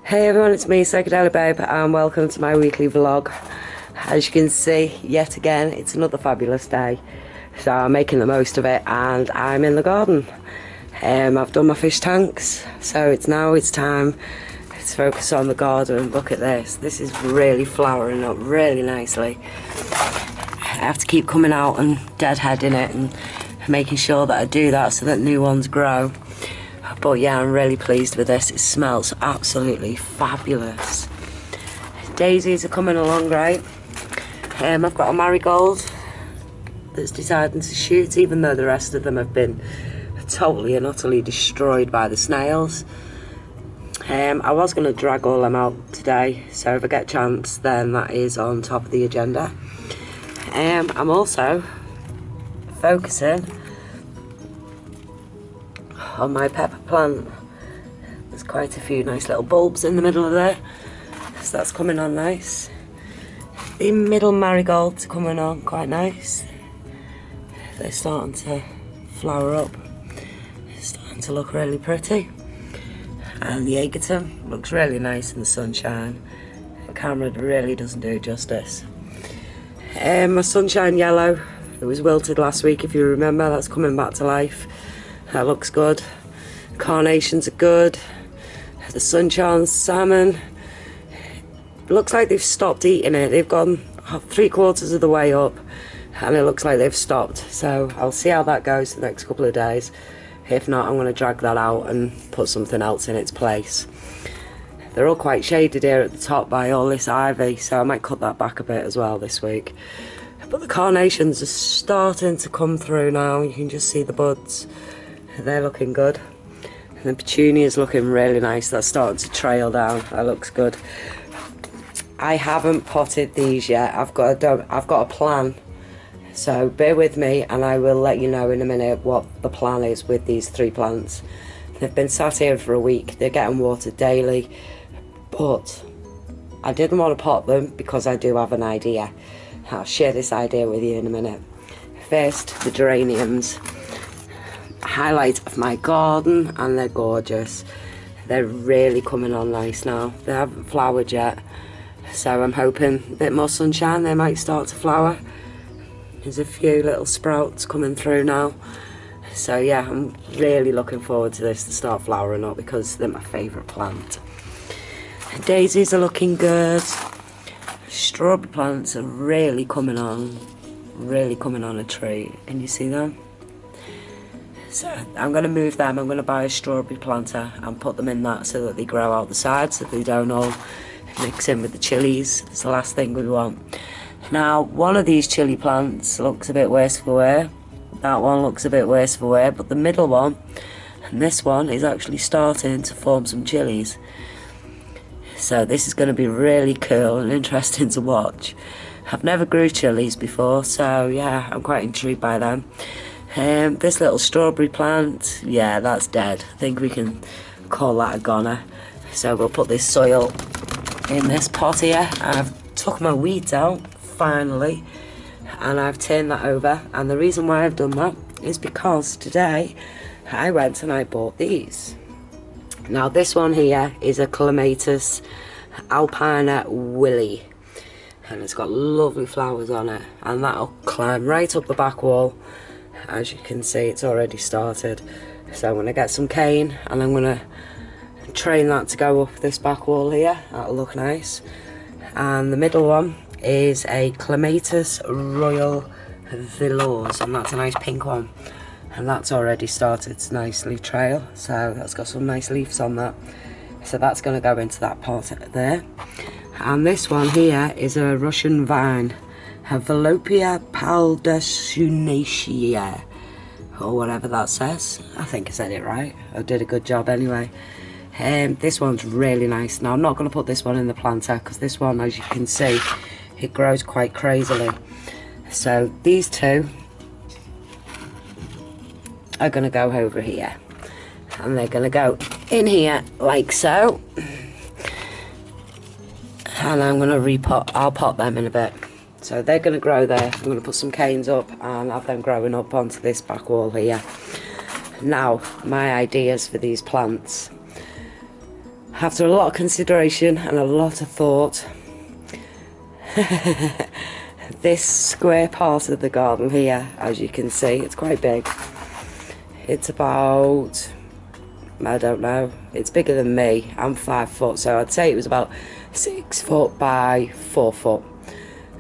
Hey everyone, it's me, Psychedelic Babe, and welcome to my weekly vlog. As you can see, yet again, it's another fabulous day. So I'm making the most of it, and I'm in the garden. I've done my fish tanks, so it's time to focus on the garden. Look at this. This is really flowering up really nicely. I have to keep coming out and deadheading it and making sure that I do that so that new ones grow. But yeah, I'm really pleased with this. It smells absolutely fabulous. Daisies are coming along great. I've got a marigold that's deciding to shoot, even though the rest of them have been totally and utterly destroyed by the snails. I was going to drag all them out today, so if I get a chance, then that is on top of the agenda. I'm also focusing on my pepper plant. There's quite a few nice little bulbs in the middle of there, so that's coming on nice. The middle marigolds are coming on quite nice. They're starting to flower up. It's starting to look really pretty. And the agatum looks really nice in the sunshine. The camera really doesn't do it justice. My sunshine yellow that was wilted last week, if you remember, that's coming back to life. That looks good. Carnations are good. The sunshine salmon, looks like they've stopped eating it. They've gone 3/4 of the way up and it looks like they've stopped. So I'll see how that goes the next couple of days. If not, I'm going to drag that out and put something else in its place. They're all quite shaded here at the top by all this ivy, so I might cut that back a bit as well this week. But the carnations are starting to come through now. You can just see the buds. They're looking good. And the petunia's looking really nice. That's starting to trail down. That looks good. I haven't potted these yet. I've got a plan. So bear with me and I will let you know in a minute what the plan is with these 3 plants. They've been sat here for a week. They're getting watered daily. But I didn't want to pot them because I do have an idea. I'll share this idea with you in a minute. First, the geraniums. Highlight of my garden, and they're gorgeous. They're really coming on nice now. They haven't flowered yet, so I'm hoping a bit more sunshine, they might start to flower. There's a few little sprouts coming through now, so yeah, I'm really looking forward to this to start flowering up because they're my favourite plant. Daisies are looking good. Strawberry plants are really coming on a tree. Can you see them? So I'm going to move them. I'm going to buy a strawberry planter and put them in that so that they grow out the sides, so they don't all mix in with the chilies. It's the last thing we want. Now, one of these chili plants looks a bit worse for wear. That one looks a bit worse for wear, but the middle one and this one is actually starting to form some chilies. So this is going to be really cool and interesting to watch. I've never grew chilies before, so yeah, I'm quite intrigued by them. This little strawberry plant, yeah, that's dead. I think we can call that a goner. So we'll put this soil in this pot here. I've took my weeds out, finally, and I've turned that over. And the reason why I've done that is because today I went and I bought these. Now this one here is a Clematis Alpina Willy. And it's got lovely flowers on it. And that'll climb right up the back wall. As you can see, it's already started. So I'm going to get some cane and I'm going to train that to go up this back wall here. That'll look nice. And the middle one is a Clematis Royal Velours, and that's a nice pink one. And that's already started to nicely trail. So that's got some nice leaves on that. So that's going to go into that pot there. And this one here is a Russian vine. Velopia paldasunacea, or whatever that says. I think I said it right. I did a good job anyway. This one's really nice. Now I'm not going to put this one in the planter because this one, as you can see, it grows quite crazily. So these two are going to go over here, and they're going to go in here like so. And I'm going to repot. I'll pot them in a bit. So they're going to grow there. I'm going to put some canes up and have them growing up onto this back wall here. Now, my ideas for these plants. After a lot of consideration and a lot of thought, this square part of the garden here, as you can see, it's quite big. It's about, I don't know, it's bigger than me. I'm 5 foot, so I'd say it was about 6 foot by 4 foot.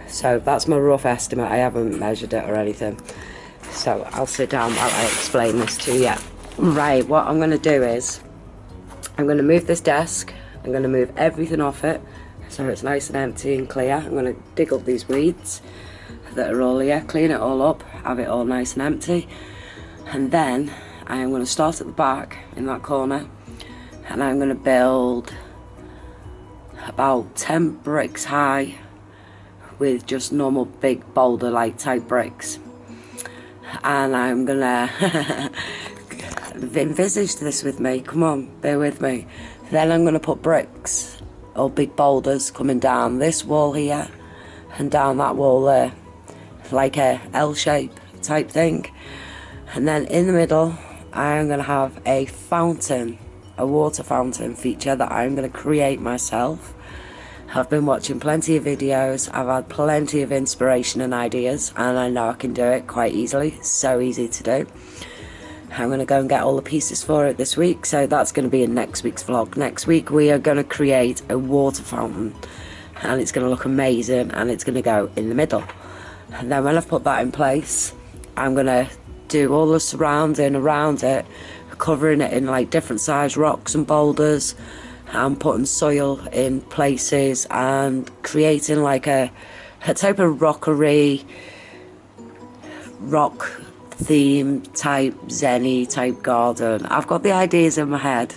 So that's my rough estimate. I haven't measured it or anything. So I'll sit down while I explain this to you. Right, what I'm going to do is, I'm going to move this desk. I'm going to move everything off it so it's nice and empty and clear. I'm going to dig up these weeds that are all here, clean it all up, have it all nice and empty. And then I am going to start at the back in that corner, and I'm going to build about 10 bricks high with just normal big boulder like type bricks. And I'm going to envisage this with me, come on, bear with me. Then I'm going to put bricks or big boulders coming down this wall here and down that wall there, like a L shape type thing. And then in the middle I'm going to have a fountain, a water fountain feature that I'm going to create myself. I've been watching plenty of videos, I've had plenty of inspiration and ideas, and I know I can do it quite easily. It's so easy to do. I'm going to go and get all the pieces for it this week, so that's going to be in next week's vlog. Next week we are going to create a water fountain, and it's going to look amazing, and it's going to go in the middle. And then when I've put that in place, I'm going to do all the surrounding around it, covering it in like different size rocks and boulders, and putting soil in places and creating like a type of rockery, rock theme type, zen-y type garden. I've got the ideas in my head.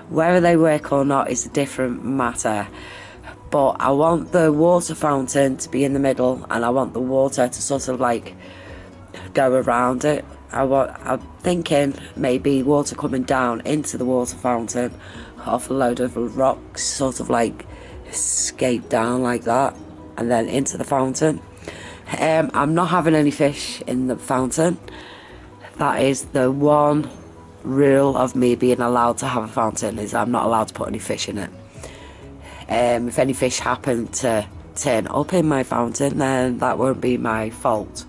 Whether they work or not is a different matter. But I want the water fountain to be in the middle, and I want the water to sort of like go around it. I'm thinking maybe water coming down into the water fountain off a load of rocks, sort of like escape down like that, and then into the fountain. I'm not having any fish in the fountain. That is the one rule of me being allowed to have a fountain, is I'm not allowed to put any fish in it. If any fish happen to turn up in my fountain, then that won't be my fault.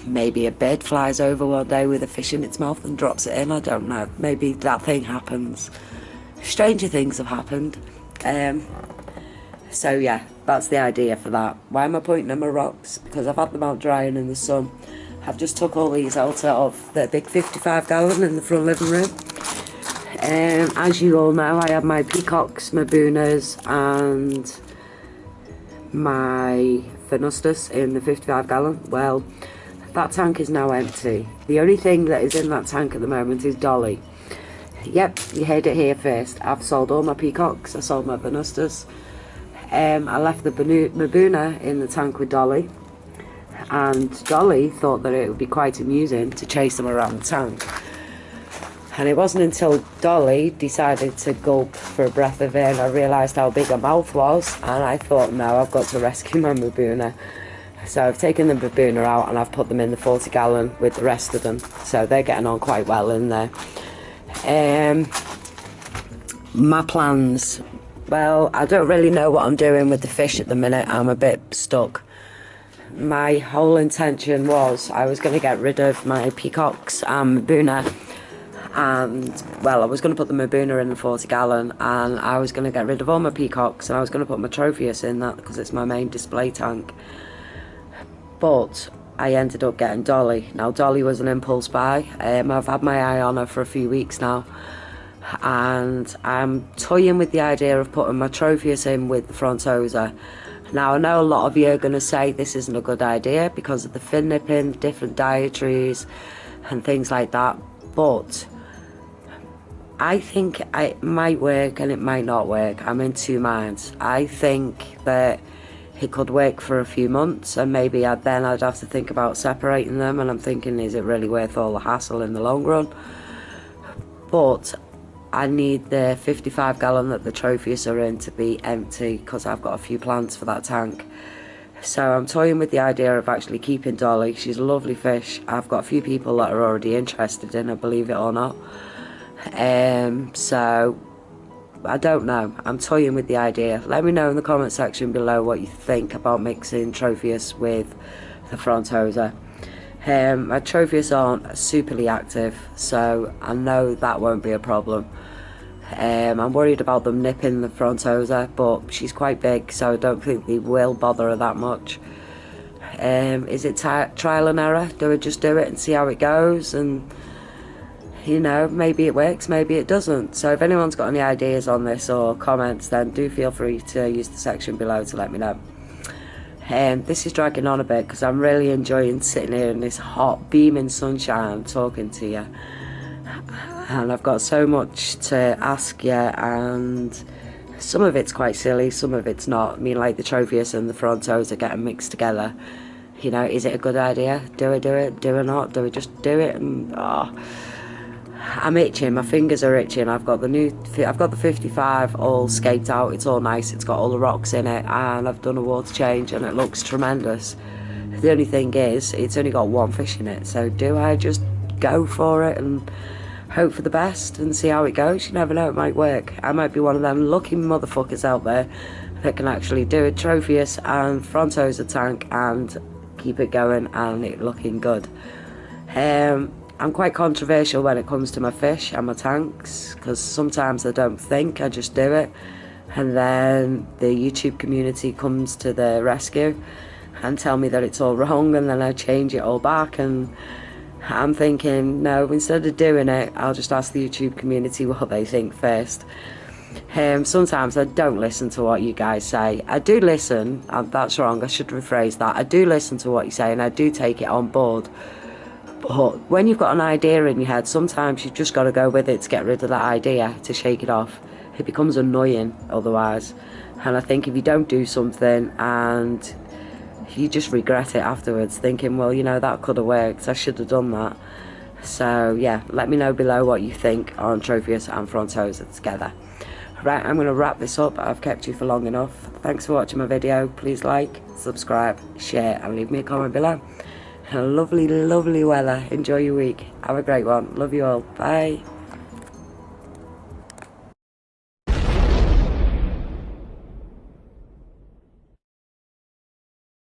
Maybe a bird flies over one day with a fish in its mouth and drops it in, I don't know. Maybe that thing happens. Stranger things have happened. So yeah, that's the idea for that. Why am I pointing at my rocks? Because I've had them out drying in the sun. I've just took all these out of the big 55 gallon in the front living room. As you all know, I have my peacocks, my boonas and my venustus in the 55 gallon. Well, that tank is now empty. The only thing that is in that tank at the moment is Dolly. Yep, you heard it here first. I've sold all my peacocks, I sold my venustus. I left the Mabuna in the tank with Dolly, and Dolly thought that it would be quite amusing to chase them around the tank. And it wasn't until Dolly decided to gulp for a breath of air and I realised how big her mouth was, and I thought, no, I've got to rescue my Mabuna. So I've taken the Mabuna out and I've put them in the 40 gallon with the rest of them, so they're getting on quite well in there. My plans, well, I don't really know what I'm doing with the fish at the minute. I'm a bit stuck. My whole intention was I was going to get rid of my peacocks and Mabuna, and well, I was going to put the Mabuna in the 40 gallon, and I was going to get rid of all my peacocks, and I was going to put my Tropheus in that because it's my main display tank. But I ended up getting Dolly. Now Dolly was an impulse buy. I've had my eye on her for a few weeks now, and I'm toying with the idea of putting my Tropheus in with the Frontosa. Now I know a lot of you are going to say this isn't a good idea because of the fin nipping, different dietaries and things like that, but I think it might work and it might not work. I'm in two minds. I think that it could work for a few months, and maybe I'd have to think about separating them, and I'm thinking, is it really worth all the hassle in the long run? But I need the 55 gallon that the Tropheus are in to be empty because I've got a few plans for that tank. So I'm toying with the idea of actually keeping Dolly. She's a lovely fish. I've got a few people that are already interested in her, believe it or not. So I don't know. I'm toying with the idea. Let me know in the comment section below what you think about mixing Tropheus with the Frontosa. My Tropheus aren't superly active, so I know that won't be a problem. I'm worried about them nipping the Frontosa, but she's quite big, so I don't think they will bother her that much. Is it trial and error? Do I just do it and see how it goes? And you know, maybe it works, maybe it doesn't. So if anyone's got any ideas on this or comments, then do feel free to use the section below to let me know. This is dragging on a bit because I'm really enjoying sitting here in this hot beaming sunshine talking to you, and I've got so much to ask you, and some of it's quite silly, some of it's not. I mean, like the Tropheus and the Frontosa getting mixed together. You know, is it a good idea? Do I do it? Do I not? Do I just do it? And I'm itching, my fingers are itching. I've got the 55 all scaped out, it's all nice, it's got all the rocks in it, and I've done a water change and it looks tremendous. The only thing is, it's only got one fish in it, so do I just go for it and hope for the best and see how it goes? You never know, it might work. I might be one of them lucky motherfuckers out there that can actually do a Tropheus and Frontosa tank and keep it going and it looking good. I'm quite controversial when it comes to my fish and my tanks, because sometimes I don't think, I just do it, and then the YouTube community comes to the rescue and tell me that it's all wrong, and then I change it all back, and I'm thinking, no, instead of doing it, I'll just ask the YouTube community what they think first. Sometimes I don't listen to what you guys say. I do listen, that's wrong, I should rephrase that. I do listen to what you say and I do take it on board. But when you've got an idea in your head, sometimes you've just got to go with it to get rid of that idea, to shake it off. It becomes annoying otherwise. And I think if you don't do something and you just regret it afterwards, thinking, well, you know, that could have worked, I should have done that. So yeah, let me know below what you think on Tropheus and Frontosa together. Right, I'm going to wrap this up. I've kept you for long enough. Thanks for watching my video. Please like, subscribe, share and leave me a comment below. Lovely, lovely weather. Enjoy your week. Have a great one. Love you all. Bye.